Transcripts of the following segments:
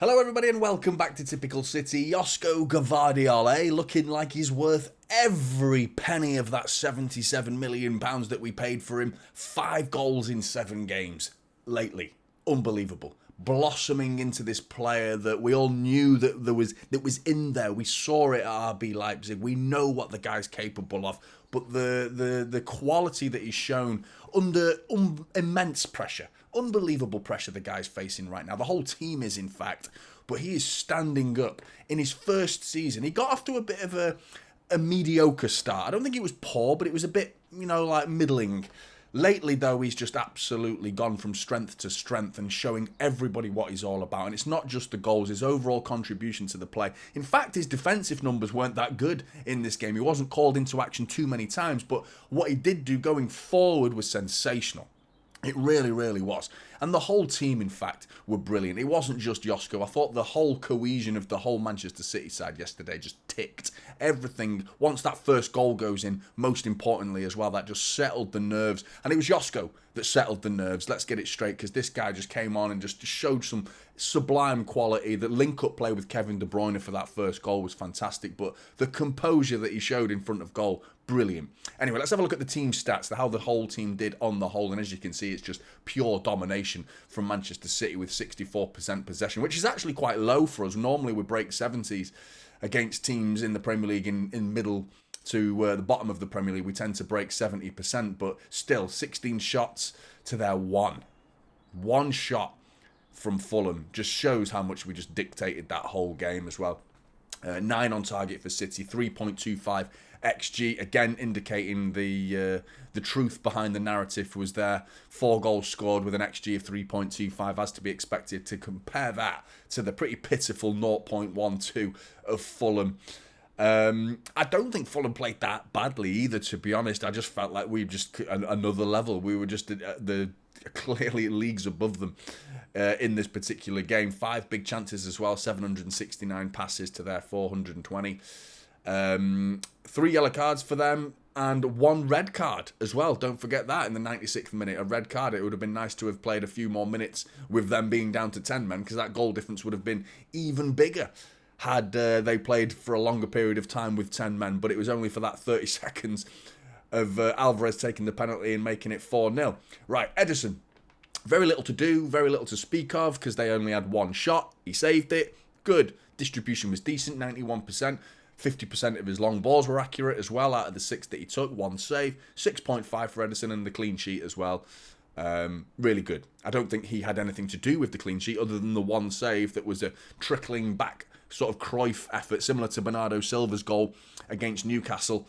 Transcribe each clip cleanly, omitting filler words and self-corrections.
Hello everybody and welcome back to Typical City. Joško Gvardiol, looking like he's worth every penny of that £77 million that we paid for him. 5 goals in 7 games lately. Unbelievable. Blossoming into this player that we all knew that was in there. We saw it at RB Leipzig. We know what the guy's capable of. But the quality that he's shown under immense pressure. Unbelievable pressure the guy's facing right now. The whole team is, in fact. But he is standing up in his first season. He got off to a bit of a mediocre start. I don't think it was poor, but it was a bit, like middling. Lately, though, he's just absolutely gone from strength to strength and showing everybody what he's all about. And it's not just the goals, his overall contribution to the play. In fact, his defensive numbers weren't that good in this game. He wasn't called into action too many times, but what he did do going forward was sensational. It really, really was. And the whole team, in fact, were brilliant. It wasn't just Joško. I thought the whole cohesion of the whole Manchester City side yesterday just ticked. Everything, once that first goal goes in, most importantly as well, that just settled the nerves. And it was Joško that settled the nerves. Let's get it straight, because this guy just came on and just showed some sublime quality. The link-up play with Kevin De Bruyne for that first goal was fantastic, but the composure that he showed in front of goal, brilliant. Anyway, let's have a look at the team stats, how the whole team did on the whole. And as you can see, it's just pure domination from Manchester City with 64% possession, which is actually quite low for us. Normally we break 70s against teams in the Premier League in middle to the bottom of the Premier League. We tend to break 70%, but still 16 shots to their one. One shot from Fulham just shows how much we just dictated that whole game as well. 9 on target for City, 3.25 XG, again indicating the truth behind the narrative was there. 4 goals scored with an XG of 3.25, as to be expected. To compare that to the pretty pitiful 0.12 of Fulham. I don't think Fulham played that badly either, to be honest. I just felt like we just another level. We were just the clearly leagues above them in this particular game. 5 big chances as well, 769 passes to their 420. 3 yellow cards for them and 1 red card as well. Don't forget that in the 96th minute, a red card. It would have been nice to have played a few more minutes with them being down to 10 men, because that goal difference would have been even bigger had they played for a longer period of time with 10 men. But it was only for that 30 seconds of Alvarez taking the penalty and making it 4-0. Right, Ederson. Very little to do, very little to speak of, because they only had 1 shot. He saved it. Good. Distribution was decent, 91%. 50% of his long balls were accurate as well out of the 6 that he took. 1 save. 6.5 for Ederson, and the clean sheet as well. Really good. I don't think he had anything to do with the clean sheet other than the 1 save that was a trickling back sort of Cruyff effort, similar to Bernardo Silva's goal against Newcastle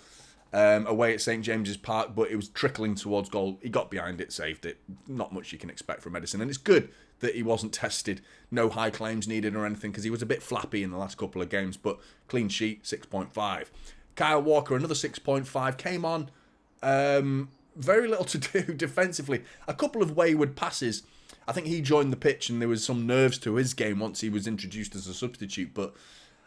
away at St James's Park, but it was trickling towards goal. He got behind it, saved it. Not much you can expect from Ederson, and it's good that he wasn't tested. No high claims needed or anything, because he was a bit flappy in the last couple of games, but clean sheet, 6.5. Kyle Walker, another 6.5, came on. Very little to do defensively. A couple of wayward passes. I think he joined the pitch and there was some nerves to his game once he was introduced as a substitute, but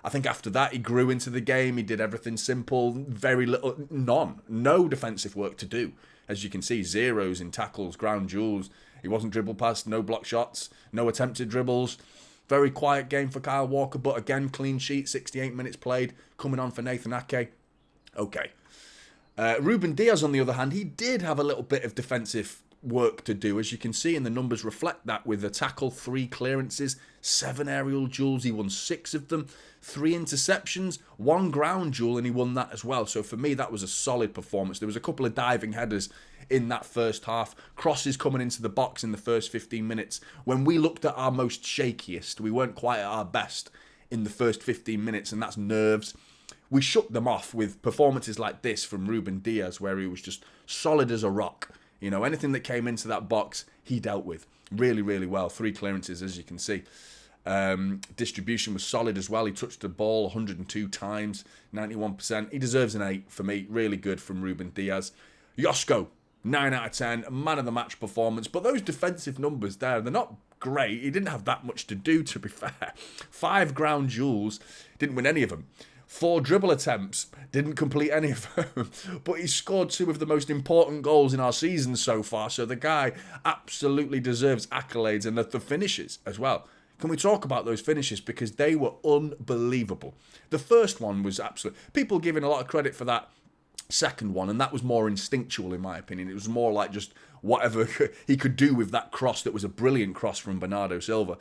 I think after that he grew into the game. He did everything simple, very little, no defensive work to do. As you can see, 0s in tackles, ground duels. He wasn't dribble past, no block shots, no attempted dribbles. Very quiet game for Kyle Walker, but again, clean sheet, 68 minutes played, coming on for Nathan Ake. Okay. Ruben Diaz, on the other hand, he did have a little bit of defensive work to do. As you can see, and the numbers reflect that, with a tackle, 3 clearances, 7 aerial duels. He won 6 of them, 3 interceptions, 1 ground duel, and he won that as well. So for me, that was a solid performance. There was a couple of diving headers in that first half, crosses coming into the box in the first 15 minutes. When we looked at our most shakiest, we weren't quite at our best in the first 15 minutes, and that's nerves. We shook them off with performances like this from Ruben Diaz, where he was just solid as a rock. Anything that came into that box, he dealt with really, really well. 3 clearances, as you can see. Distribution was solid as well. He touched the ball 102 times, 91%. He deserves an 8 for me. Really good from Ruben Diaz. Joško, 9 out of 10. Man of the match performance. But those defensive numbers there, they're not great. He didn't have that much to do, to be fair. 5 ground duels, didn't win any of them. 4 dribble attempts, didn't complete any of them, but he scored 2 of the most important goals in our season so far, so the guy absolutely deserves accolades, and the finishes as well. Can we talk about those finishes? Because they were unbelievable. The first one was absolute. People giving a lot of credit for that second one, and that was more instinctual in my opinion. It was more like just whatever he could do with that cross that was a brilliant cross from Bernardo Silva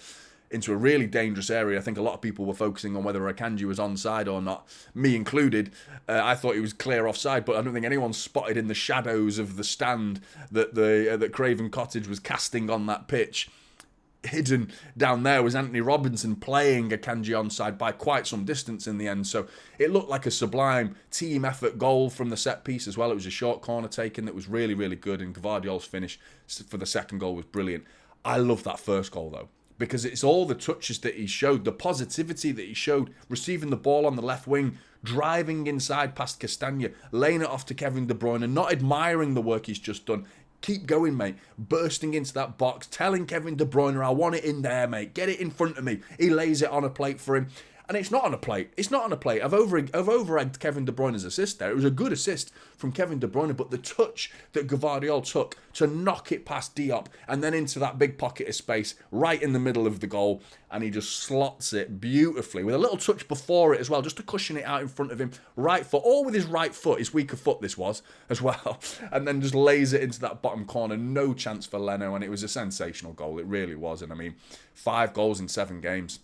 into a really dangerous area. I think a lot of people were focusing on whether Akanji was onside or not, me included. I thought he was clear offside, but I don't think anyone spotted in the shadows of the stand that Craven Cottage was casting on that pitch. Hidden down there was Anthony Robinson playing Akanji onside by quite some distance in the end. So it looked like a sublime team effort goal from the set piece as well. It was a short corner taken that was really, really good, and Gvardiol's finish for the second goal was brilliant. I love that first goal though, because it's all the touches that he showed, the positivity that he showed, receiving the ball on the left wing, driving inside past Castagna, laying it off to Kevin De Bruyne, and not admiring the work he's just done. Keep going, mate. Bursting into that box, telling Kevin De Bruyne, I want it in there, mate. Get it in front of me. He lays it on a plate for him. And it's not on a plate. It's not on a plate. I've over-egged Kevin De Bruyne's assist there. It was a good assist from Kevin De Bruyne, but the touch that Gvardiol took to knock it past Diop and then into that big pocket of space right in the middle of the goal, and he just slots it beautifully with a little touch before it as well, just to cushion it out in front of him. Right foot, all with his right foot, his weaker foot this was, as well, and then just lays it into that bottom corner. No chance for Leno, and it was a sensational goal. It really was. And I mean, 5 goals in 7 games.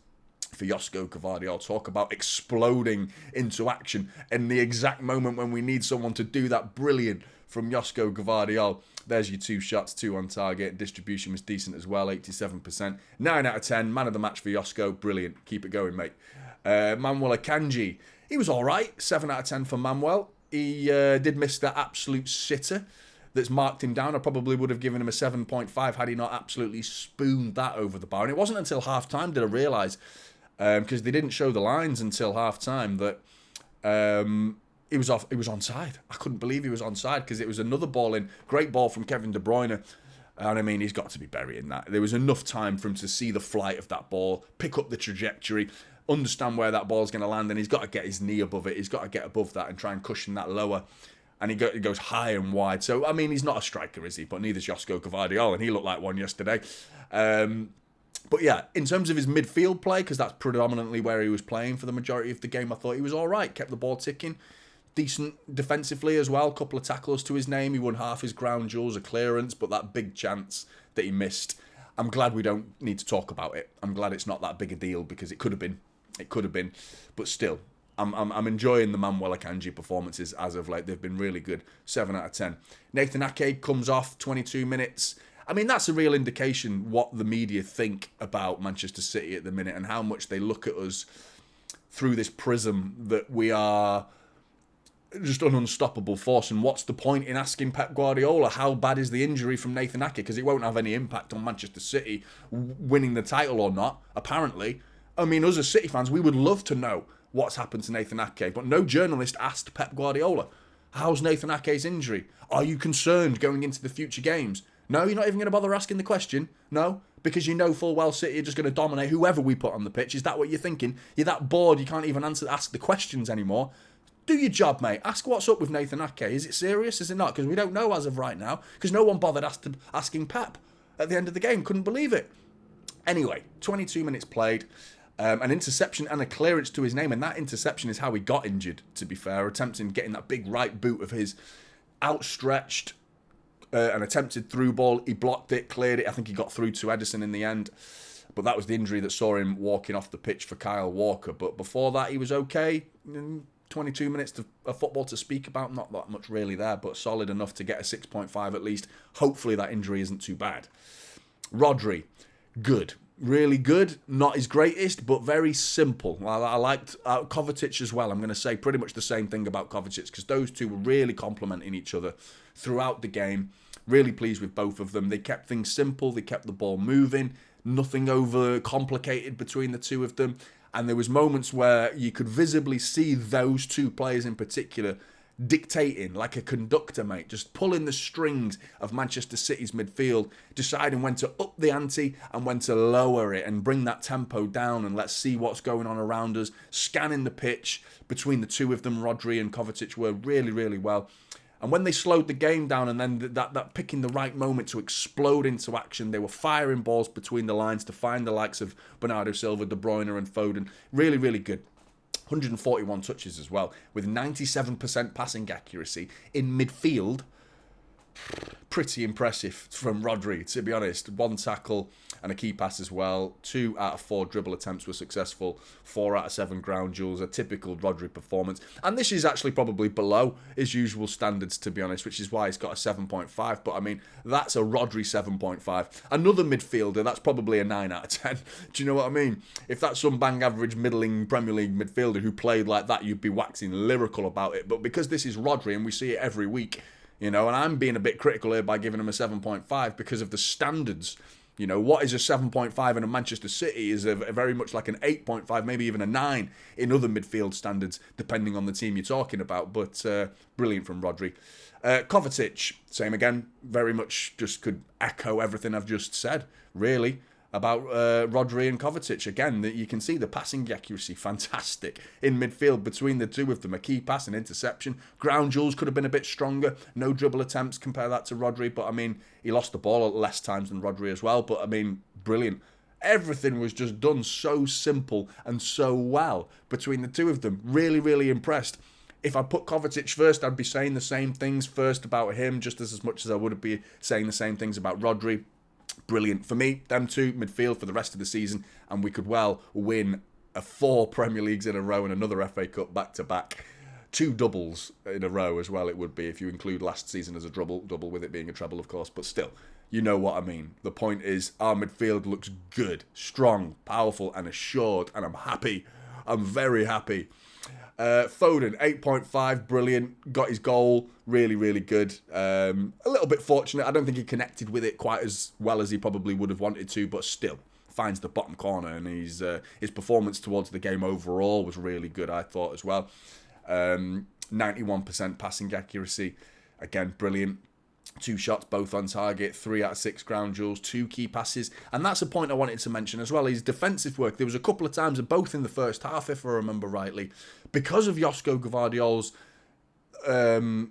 For Joško Gvardiol. Talk about exploding into action in the exact moment when we need someone to do that. Brilliant from Joško Gvardiol. There's your 2 shots, 2 on target. Distribution was decent as well, 87%. 9 out of 10. Man of the match for Joško. Brilliant. Keep it going, mate. Manuel Akanji. He was all right. 7 out of 10 for Manuel. He did miss that absolute sitter that's marked him down. I probably would have given him a 7.5 had he not absolutely spooned that over the bar. And it wasn't until half-time did I realise, because they didn't show the lines until half-time, that he was onside. I couldn't believe he was onside, because it was another ball in. Great ball from Kevin De Bruyne. And I mean, he's got to be burying that. There was enough time for him to see the flight of that ball, pick up the trajectory, understand where that ball's going to land, and he's got to get his knee above it. He's got to get above that and try and cushion that lower. And he goes high and wide. So, I mean, he's not a striker, is he? But neither's Joško Gvardiol, and he looked like one yesterday. But yeah, in terms of his midfield play, because that's predominantly where he was playing for the majority of the game, I thought he was all right. Kept the ball ticking. Decent defensively as well. Couple of tackles to his name. He won half his ground duels, a clearance, but that big chance that he missed, I'm glad we don't need to talk about it. I'm glad it's not that big a deal, because it could have been. It could have been. But still, I'm enjoying the Manuel Akanji performances as of late. They've been really good. 7 out of 10. Nathan Ake comes off 22 minutes. I mean, that's a real indication what the media think about Manchester City at the minute, and how much they look at us through this prism that we are just an unstoppable force. And what's the point in asking Pep Guardiola how bad is the injury from Nathan Ake, because it won't have any impact on Manchester City winning the title or not, apparently. I mean, us as City fans, we would love to know what's happened to Nathan Ake, but no journalist asked Pep Guardiola, how's Nathan Ake's injury? Are you concerned going into the future games? No, you're not even going to bother asking the question. No, because you know full well City are just going to dominate whoever we put on the pitch. Is that what you're thinking? You're that bored you can't even ask the questions anymore. Do your job, mate. Ask what's up with Nathan Ake. Is it serious? Is it not? Because we don't know as of right now, because no one bothered asking Pep at the end of the game. Couldn't believe it. Anyway, 22 minutes played. An interception and a clearance to his name, and that interception is how he got injured, to be fair. Attempting getting that big right boot of his outstretched, an attempted through ball. He blocked it, cleared it. I think he got through to Ederson in the end. But that was the injury that saw him walking off the pitch for Kyle Walker. But before that, he was okay. 22 minutes of football to speak about. Not that much really there, but solid enough to get a 6.5 at least. Hopefully that injury isn't too bad. Rodri, good. Really good. Not his greatest, but very simple. I liked Kovacic as well. I'm going to say pretty much the same thing about Kovacic, because those two were really complementing each other throughout the game. Really pleased with both of them. They kept things simple. They kept the ball moving. Nothing over complicated between the two of them. And there was moments where you could visibly see those two players in particular dictating like a conductor, mate, just pulling the strings of Manchester City's midfield, deciding when to up the ante and when to lower it and bring that tempo down, and let's see what's going on around us. Scanning the pitch between the two of them, Rodri and Kovacic, were really, really well. And when they slowed the game down and then that picking the right moment to explode into action, they were firing balls between the lines to find the likes of Bernardo Silva, De Bruyne and Foden. Really, really good. 141 touches as well, with 97% passing accuracy in midfield. Pretty impressive from Rodri, to be honest. 1 tackle and a key pass as well. 2 out of 4 dribble attempts were successful. 4 out of 7 ground duels. A typical Rodri performance. And this is actually probably below his usual standards, to be honest, which is why he's got a 7.5. But, I mean, that's a Rodri 7.5. Another midfielder, that's probably a 9 out of 10. Do you know what I mean? If that's some bang average middling Premier League midfielder who played like that, you'd be waxing lyrical about it. But because this is Rodri and we see it every week, you know, and I'm being a bit critical here by giving him a 7.5 because of the standards. You know, what is a 7.5 in a Manchester City is a very much like an 8.5, maybe even a 9 in other midfield standards, depending on the team you're talking about. But brilliant from Rodri. Kovacic, same again, very much just could echo everything I've just said, really, about Rodri and Kovacic. Again, you can see the passing accuracy, fantastic in midfield between the two of them. A key pass and interception. Ground duels could have been a bit stronger. No dribble attempts, compare that to Rodri. But, I mean, he lost the ball at less times than Rodri as well. But, I mean, brilliant. Everything was just done so simple and so well between the two of them. Really, really impressed. If I put Kovacic first, I'd be saying the same things first about him, just as much as I would be saying the same things about Rodri. Brilliant. For me, them two, midfield for the rest of the season, and we could well win 4 Premier Leagues in a row and another FA Cup back-to-back. 2 doubles in a row as well it would be, if you include last season as a double with it being a treble, of course. But still, you know what I mean. The point is, our midfield looks good, strong, powerful and assured, and I'm happy. I'm very happy. Foden, 8.5, brilliant. Got his goal, really, really good. A little bit fortunate. I don't think he connected with it quite as well as he probably would have wanted to, but still finds the bottom corner. And his performance towards the game overall was really good, I thought, as well. 91% passing accuracy. Again, brilliant. 2 shots, both on target, 3 out of 6 ground duels, 2 key passes. And that's a point I wanted to mention as well. His defensive work, there was a couple of times, both in the first half, if I remember rightly, because of Joško Gvardiol's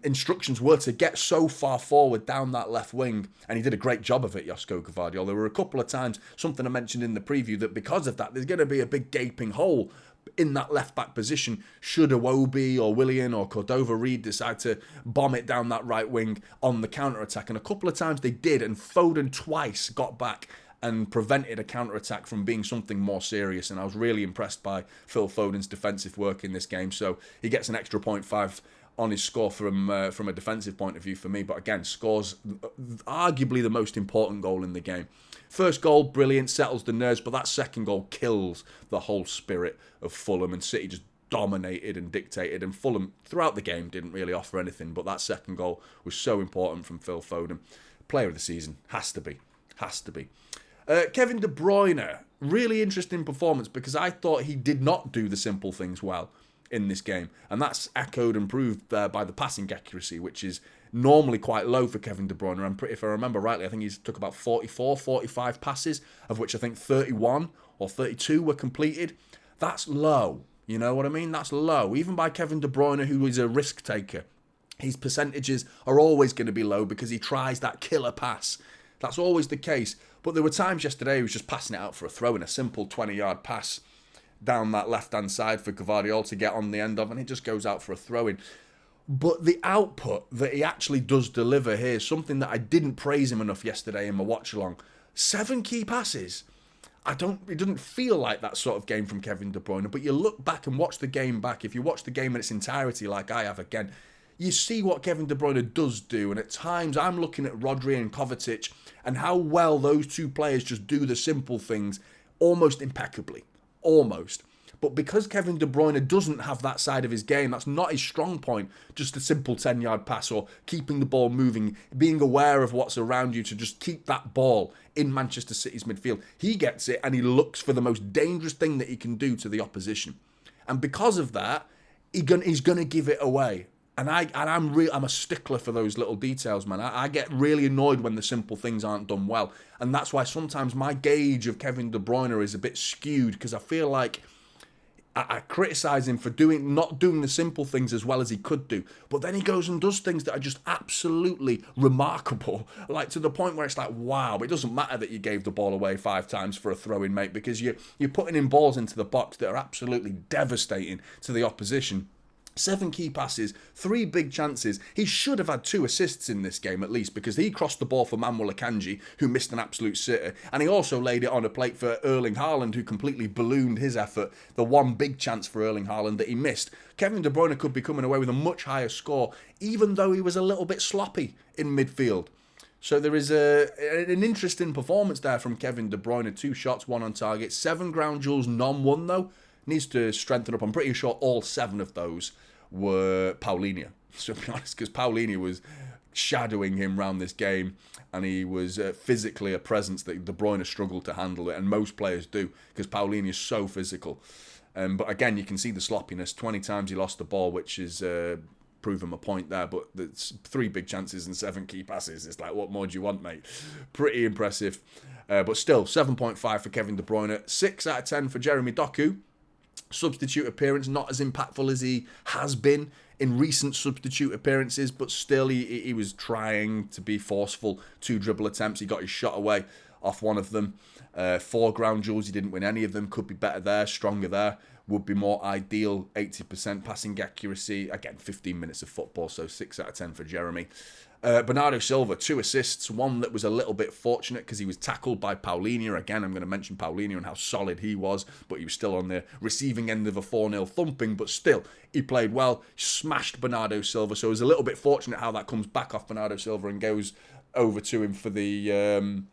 instructions were to get so far forward down that left wing, and he did a great job of it, Joško Gvardiol. There were a couple of times, something I mentioned in the preview, that because of that, there's going to be a big gaping hole in that left-back position should Iwobi or Willian or Cordova-Reid decide to bomb it down that right wing on the counter-attack. And a couple of times they did, and Foden twice got back and prevented a counter-attack from being something more serious. And I was really impressed by Phil Foden's defensive work in this game. So he gets an extra 0.5 on his score from a defensive point of view for me. But again, scores arguably the most important goal in the game. First goal, brilliant, settles the nerves, but that second goal kills the whole spirit of Fulham, and City just dominated and dictated, and Fulham throughout the game didn't really offer anything, but that second goal was so important from Phil Foden. Player of the season, has to be. Kevin De Bruyne, really interesting performance, because I thought he did not do the simple things well in this game, and that's echoed and proved by the passing accuracy, which is normally quite low for Kevin De Bruyne. If I remember rightly, I think he's took about 45 passes, of which I think 31 or 32 were completed. That's low, you know what I mean? That's low, even by Kevin De Bruyne, who is a risk taker. His percentages are always going to be low because he tries that killer pass. That's always the case. But there were times yesterday he was just passing it out for a throw in, a simple 20-yard pass down that left-hand side for Gvardiol to get on the end of, and it just goes out for a throw-in. But the output that he actually does deliver here is something that I didn't praise him enough yesterday in my watch-along. 7 key passes. It doesn't feel like that sort of game from Kevin De Bruyne, but you look back and watch the game back. If you watch the game in its entirety like I have again, you see what Kevin De Bruyne does do. And at times I'm looking at Rodri and Kovacic and how well those two players just do the simple things almost impeccably. Almost. But because Kevin De Bruyne doesn't have that side of his game, that's not his strong point, just a simple 10-yard pass or keeping the ball moving, being aware of what's around you to just keep that ball in Manchester City's midfield. He gets it and he looks for the most dangerous thing that he can do to the opposition. And because of that, he's going to give it away. And I'm a stickler for those little details, man. I get really annoyed when the simple things aren't done well. And that's why sometimes my gauge of Kevin De Bruyne is a bit skewed, because I feel like I criticise him for not doing the simple things as well as he could do. But then he goes and does things that are just absolutely remarkable. Like to the point where it's like, wow, it doesn't matter that you gave the ball away 5 times for a throw-in, mate, because you're putting in balls into the box that are absolutely devastating to the opposition. 7 key passes, 3 big chances. He should have had 2 assists in this game at least, because he crossed the ball for Manuel Akanji, who missed an absolute sitter, and he also laid it on a plate for Erling Haaland, who completely ballooned his effort. The one big chance for Erling Haaland that he missed. Kevin De Bruyne could be coming away with a much higher score, even though he was a little bit sloppy in midfield. So there is an interesting performance there from Kevin De Bruyne. 2 shots, 1 on target. 7 ground duels, none won though. Needs to strengthen up. I'm pretty sure all 7 of those were Paulinho, to be honest, because Paulinho was shadowing him around this game, and he was physically a presence that De Bruyne struggled to handle it, and most players do, because Paulinho is so physical. But again, you can see the sloppiness. 20 times he lost the ball, which is proving my point there, but it's 3 big chances and 7 key passes. It's like, what more do you want, mate? Pretty impressive. But still, 7.5 for Kevin De Bruyne, 6 out of 10 for Jeremy Doku. Substitute appearance, not as impactful as he has been in recent substitute appearances, but still he was trying to be forceful. 2 dribble attempts, he got his shot away off one of them. 4 ground duels, he didn't win any of them. Could be better there, stronger there. Would be more ideal. 80% passing accuracy. Again, 15 minutes of football, so 6 out of 10 for Jeremy. Bernardo Silva, 2 assists. One that was a little bit fortunate because he was tackled by Paulinho. Again, I'm going to mention Paulinho and how solid he was, but he was still on the receiving end of a 4-0 thumping. But still, he played well, smashed Bernardo Silva. So it was a little bit fortunate how that comes back off Bernardo Silva and goes over to him for the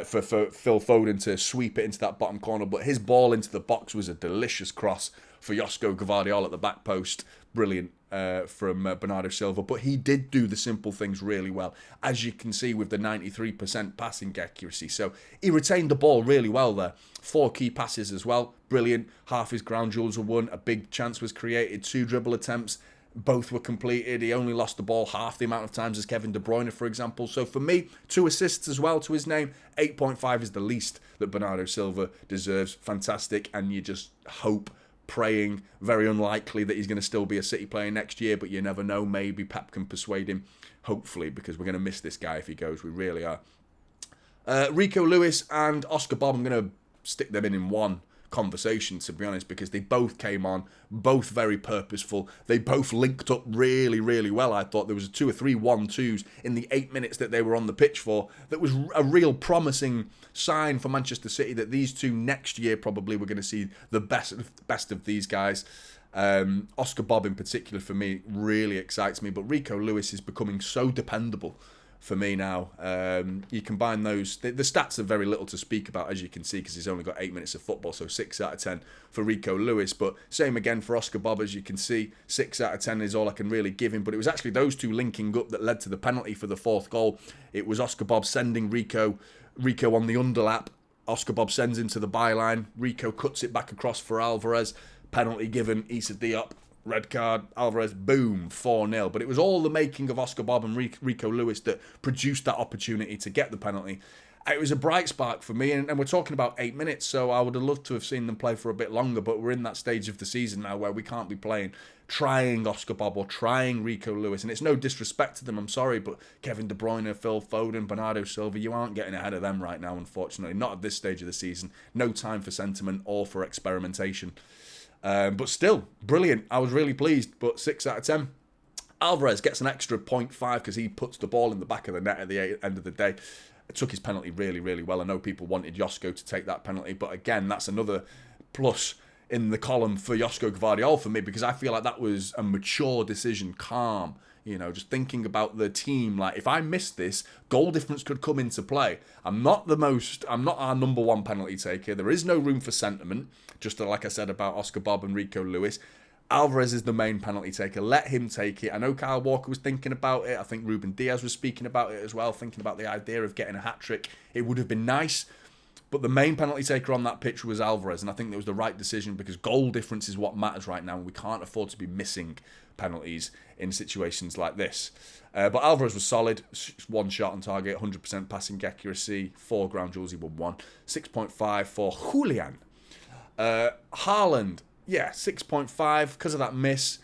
for Phil Foden to sweep it into that bottom corner. But his ball into the box was a delicious cross for Joško Gvardiol at the back post. Brilliant from Bernardo Silva. But he did do the simple things really well, as you can see with the 93% passing accuracy. So he retained the ball really well there. 4 key passes as well. Brilliant. Half his ground duels were won. A big chance was created. 2 dribble attempts. Both were completed. He only lost the ball half the amount of times as Kevin De Bruyne, for example. So for me, 2 assists as well to his name. 8.5 is the least that Bernardo Silva deserves. Fantastic. And you just hope, praying, very unlikely that he's going to still be a City player next year, but you never know. Maybe Pep can persuade him, hopefully, because we're going to miss this guy if he goes. We really are. Rico Lewis and Oscar Bob, I'm going to stick them in one conversation, to be honest, because they both came on, both very purposeful. They both linked up really, really well. I thought there was 2 or 3 1-2s in the 8 minutes that they were on the pitch for. That was a real promising sign for Manchester City that these 2 next year probably we're going to see the best of these guys. Oscar Bob in particular for me really excites me, but Rico Lewis is becoming so dependable for me now. You combine those, the stats are very little to speak about, as you can see, because he's only got 8 minutes of football, so 6 out of 10 for Rico Lewis. But same again for Oscar Bob, as you can see, 6 out of 10 is all I can really give him. But it was actually those 2 linking up that led to the penalty for the 4th goal. It was Oscar Bob sending Rico on the underlap. Oscar Bob sends into the byline. Rico cuts it back across for Alvarez. Penalty given, Issa Diop. Red card, Alvarez, boom, 4-0. But it was all the making of Oscar Bob and Rico Lewis that produced that opportunity to get the penalty. It was a bright spark for me, and we're talking about 8 minutes, so I would have loved to have seen them play for a bit longer, but we're in that stage of the season now where we can't be trying Oscar Bob or trying Rico Lewis, and it's no disrespect to them, I'm sorry, but Kevin De Bruyne, Phil Foden, Bernardo Silva, you aren't getting ahead of them right now, unfortunately. Not at this stage of the season. No time for sentiment or for experimentation. But still, brilliant. I was really pleased, but 6 out of 10. Alvarez gets an extra 0.5 because he puts the ball in the back of the net at the end of the day. Took his penalty really, really well. I know people wanted Joško to take that penalty, but again, that's another plus in the column for Joško Gvardiol for me, because I feel like that was a mature decision, calm. You know, just thinking about the team, like if I missed this, goal difference could come into play. I'm not our number 1 penalty taker. There is no room for sentiment, just like I said about Oscar Bob and Rico Lewis. Alvarez is the main penalty taker. Let him take it. I know Kyle Walker was thinking about it. I think Ruben Diaz was speaking about it as well, thinking about the idea of getting a hat-trick. It would have been nice, but the main penalty taker on that pitch was Alvarez, and I think that was the right decision because goal difference is what matters right now, and we can't afford to be missing penalties in situations like this. But Alvarez was solid. 1 shot on target, 100% passing accuracy, 4 ground duels, he won 1. 6.5 for Julian. Haaland, yeah, 6.5 because of that miss.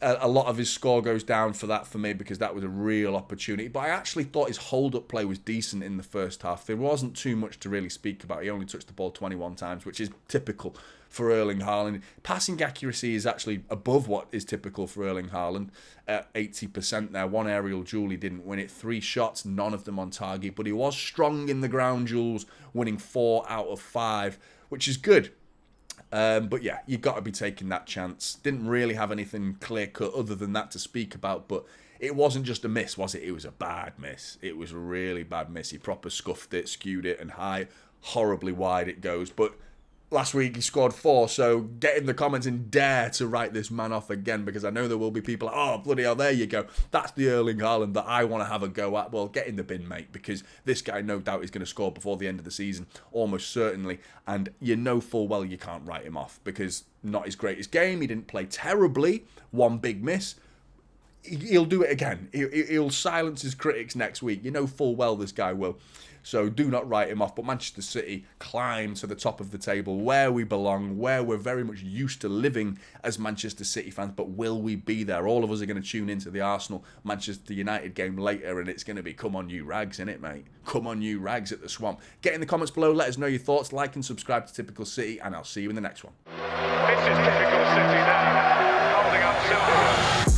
A lot of his score goes down for that for me because that was a real opportunity. But I actually thought his hold-up play was decent in the first half. There wasn't too much to really speak about. He only touched the ball 21 times, which is typical for Erling Haaland. Passing accuracy is actually above what is typical for Erling Haaland at 80% there. One aerial duel, he didn't win it. 3 shots, none of them on target. But he was strong in the ground duels, winning 4 out of 5, which is good. But yeah, you've got to be taking that chance. Didn't really have anything clear-cut other than that to speak about, but it wasn't just a miss, was it? It was a bad miss. It was a really bad miss. He proper scuffed it, skewed it, and high, horribly wide it goes. But last week he scored 4, so get in the comments and dare to write this man off again, because I know there will be people like, oh, bloody hell, there you go. That's the Erling Haaland that I want to have a go at. Well, get in the bin, mate, because this guy no doubt is going to score before the end of the season, almost certainly, and you know full well you can't write him off, because not his greatest game, he didn't play terribly, one big miss. He'll do it again. He'll silence his critics next week. You know full well this guy will. So do not write him off. But Manchester City climb to the top of the table, where we belong, where we're very much used to living as Manchester City fans. But will we be there? All of us are going to tune into the Arsenal-Manchester United game later, and it's going to be, come on you rags, innit, mate? Come on you rags at the Swamp. Get in the comments below. Let us know your thoughts. Like and subscribe to Typical City, and I'll see you in the next one. This is Typical City now, holding up silver.